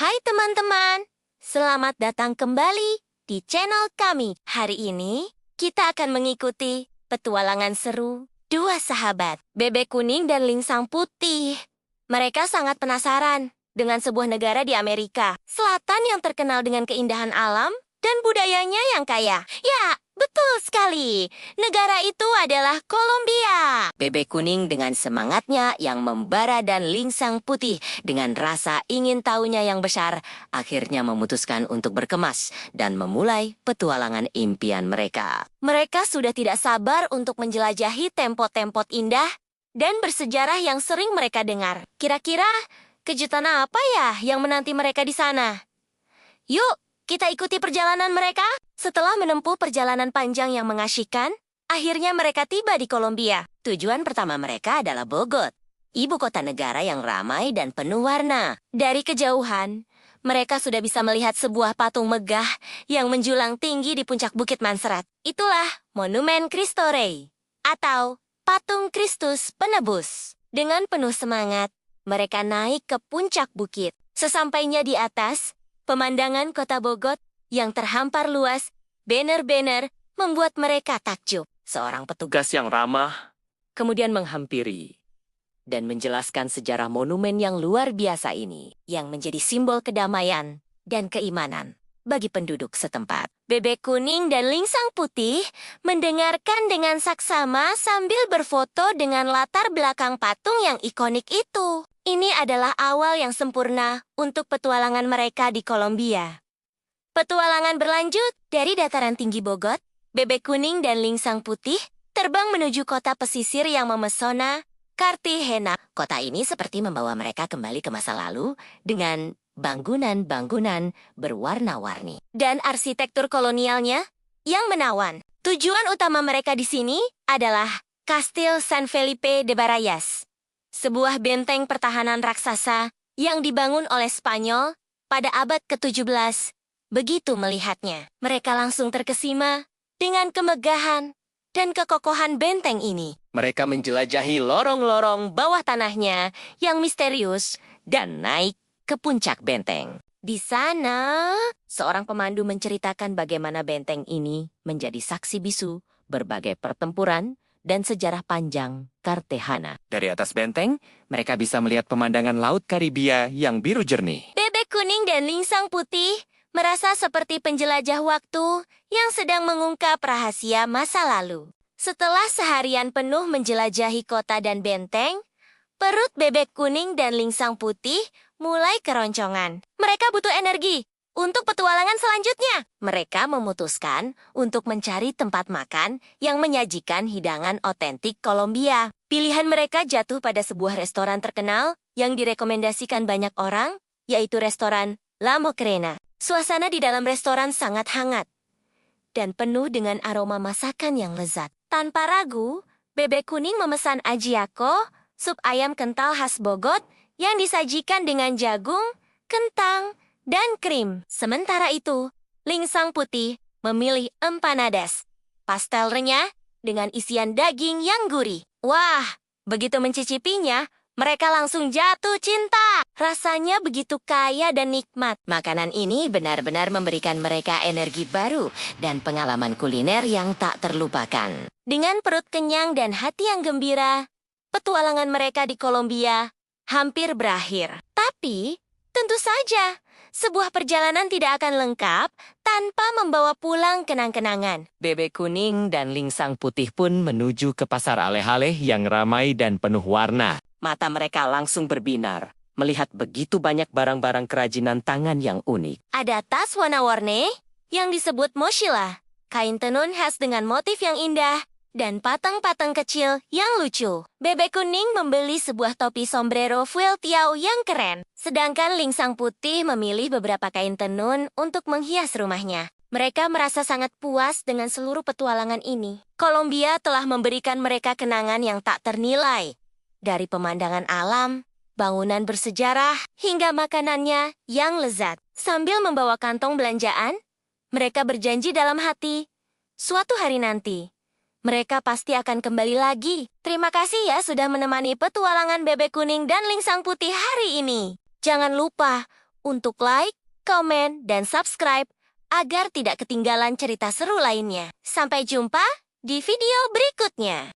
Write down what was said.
Hai teman-teman, selamat datang kembali di channel kami. Hari ini, kita akan mengikuti petualangan seru dua sahabat, Bebek Kuning dan Lingsang Putih. Mereka sangat penasaran dengan sebuah negara di Amerika Selatan yang terkenal dengan keindahan alam dan budayanya yang kaya. Ya, betul sekali. Negara itu adalah Kolombia. Bebek Kuning dengan semangatnya yang membara dan Lingsang Putih dengan rasa ingin tahunya yang besar, akhirnya memutuskan untuk berkemas dan memulai petualangan impian mereka. Mereka sudah tidak sabar untuk menjelajahi tempat-tempat indah dan bersejarah yang sering mereka dengar. Kira-kira kejutan apa ya yang menanti mereka di sana? Yuk, kita ikuti perjalanan mereka. Setelah menempuh perjalanan panjang yang mengasyikkan, akhirnya mereka tiba di Kolombia. Tujuan pertama mereka adalah Bogor, ibu kota negara yang ramai dan penuh warna. Dari kejauhan, mereka sudah bisa melihat sebuah patung megah yang menjulang tinggi di puncak Bukit Manserat. Itulah Monumen Cristo Rey, atau Patung Kristus Penebus. Dengan penuh semangat, mereka naik ke puncak bukit. Sesampainya di atas, pemandangan kota Bogor yang terhampar luas, banner-banner, membuat mereka takjub. Seorang petugas yang ramah kemudian menghampiri dan menjelaskan sejarah monumen yang luar biasa ini, yang menjadi simbol kedamaian dan keimanan bagi penduduk setempat. Bebek Kuning dan Lingsang Putih mendengarkan dengan saksama sambil berfoto dengan latar belakang patung yang ikonik itu. Ini adalah awal yang sempurna untuk petualangan mereka di Kolombia. Petualangan berlanjut dari dataran tinggi Bogor. Bebek Kuning dan Lingsang Putih terbang menuju kota pesisir yang memesona, Cartagena. Kota ini seperti membawa mereka kembali ke masa lalu dengan bangunan-bangunan berwarna-warni dan arsitektur kolonialnya yang menawan. Tujuan utama mereka di sini adalah Kastil San Felipe de Barayas, sebuah benteng pertahanan raksasa yang dibangun oleh Spanyol pada abad ke-17. Begitu melihatnya, mereka langsung terkesima dengan kemegahan dan kekokohan benteng ini. Mereka menjelajahi lorong-lorong bawah tanahnya yang misterius dan naik ke puncak benteng. Di sana, seorang pemandu menceritakan bagaimana benteng ini menjadi saksi bisu berbagai pertempuran dan sejarah panjang Cartagena. Dari atas benteng, mereka bisa melihat pemandangan Laut Karibia yang biru jernih. Bebek Kuning dan Lingsang Putih merasa seperti penjelajah waktu yang sedang mengungkap rahasia masa lalu. Setelah seharian penuh menjelajahi kota dan benteng, perut Bebek Kuning dan Lingsang Putih mulai keroncongan. Mereka butuh energi untuk petualangan selanjutnya. Mereka memutuskan untuk mencari tempat makan yang menyajikan hidangan otentik Kolombia. Pilihan mereka jatuh pada sebuah restoran terkenal yang direkomendasikan banyak orang, yaitu restoran La Macarena. Suasana di dalam restoran sangat hangat dan penuh dengan aroma masakan yang lezat. Tanpa ragu, Bebek Kuning memesan ajiako, sup ayam kental khas Bogor yang disajikan dengan jagung, kentang, dan krim. Sementara itu, Lingsang Putih memilih empanadas, pastel renyah dengan isian daging yang gurih. Wah, begitu mencicipinya, mereka langsung jatuh cinta. Rasanya begitu kaya dan nikmat. Makanan ini benar-benar memberikan mereka energi baru dan pengalaman kuliner yang tak terlupakan. Dengan perut kenyang dan hati yang gembira, petualangan mereka di Kolombia hampir berakhir. Tapi, tentu saja, sebuah perjalanan tidak akan lengkap tanpa membawa pulang kenang-kenangan. Bebek Kuning dan Lingsang Putih pun menuju ke pasar aleh-aleh yang ramai dan penuh warna. Mata mereka langsung berbinar melihat begitu banyak barang-barang kerajinan tangan yang unik. Ada tas warna-warni yang disebut mochila, kain tenun khas dengan motif yang indah, dan patang-patang kecil yang lucu. Bebek Kuning membeli sebuah topi sombrero fuel tiao yang keren, sedangkan Lingsang Putih memilih beberapa kain tenun untuk menghias rumahnya. Mereka merasa sangat puas dengan seluruh petualangan ini. Kolombia telah memberikan mereka kenangan yang tak ternilai. Dari pemandangan alam, bangunan bersejarah, hingga makanannya yang lezat. Sambil membawa kantong belanjaan, mereka berjanji dalam hati, suatu hari nanti, mereka pasti akan kembali lagi. Terima kasih ya sudah menemani petualangan Bebek Kuning dan Lingsang Putih hari ini. Jangan lupa untuk like, komen, dan subscribe agar tidak ketinggalan cerita seru lainnya. Sampai jumpa di video berikutnya.